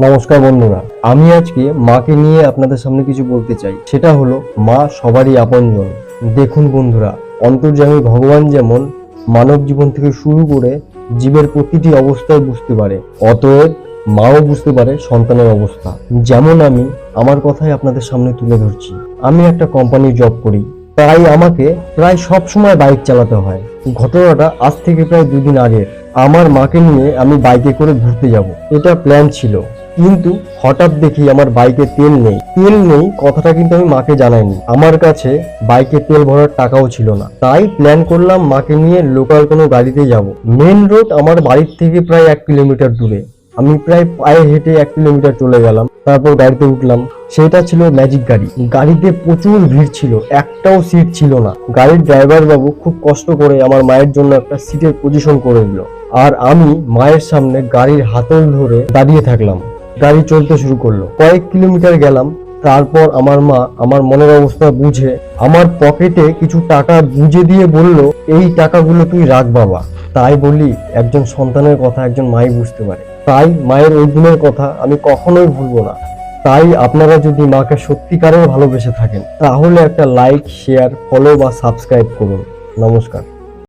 নমস্কার বন্ধুরা, আমি আজকে মাকে নিয়ে আপনাদের সামনে কিছু বলতে চাই। সেটা হলো মা সবারই আপনজন। দেখুন বন্ধুরা, অন্তর্যামী ভগবান যেমন মানব জীবন থেকে শুরু করে জীবের প্রতিটি অবস্থায় বুঝতে পারে, অতএব মাও বুঝতে পারে সন্তানের অবস্থা। যেমন আমি আমার কথাই আপনাদের সামনে তুলে ধরছি। আমি একটা কোম্পানি জব করি, তাই আমাকে প্রায় সব সময় বাইক চালাতে হয়। ঘটনাটা আজ থেকে প্রায় 2 দিন আগের। আমার মাকে নিয়ে আমি বাইকে করে ঘুরতে যাব, এটা প্ল্যান ছিল। কিন্তু হঠাৎ দেখি আমার বাইকে তেল নেই কথাটা কিন্তু আমি মাকে জানাইনি। আমার কাছে বাইকে তেল ভরার টাকাও ছিল না, তাই প্ল্যান করলাম মাকে নিয়ে লোকাল কোনো গাড়িতে যাব। মেন রোড আমার বাড়ির থেকে প্রায় 1 কিলোমিটার দূরে। আমি প্রায় পায়ে হেঁটে 1 কিলোমিটার চলে গেলাম, তারপর গাড়িতে উঠলাম। সেটা ছিল ম্যাজিক গাড়ি। গাড়িতে প্রচুর ভিড় ছিল, একটাও সিট ছিল না। গাড়ির ড্রাইভার বাবু খুব কষ্ট করে আমার মায়ের জন্য একটা সিটের পজিশন করে দিল, আর আমি মায়ের সামনে গাড়ির হাতল ধরে দাঁড়িয়ে থাকলাম। গাড়ি চলতে শুরু করলো। কয়েক কিলোমিটার গেলাম, তারপর আমার মা আমার মনের অবস্থা বুঝে আমার পকেটে কিছু টাকা গুঁজে দিয়ে বলল, এই টাকাগুলো তুই রাখ বাবা। তাই বলি, একজন সন্তানের কথা একজন মাই বুঝতে পারে। তাই মায়ের ওই দিনের কথা আমি কখনোই ভুলবো না। তাই আপনারা যদি মাকে সত্যিকারের ভালোবেসে থাকেন, তাহলে একটা লাইক, শেয়ার, ফলো বা সাবস্ক্রাইব করুন। নমস্কার।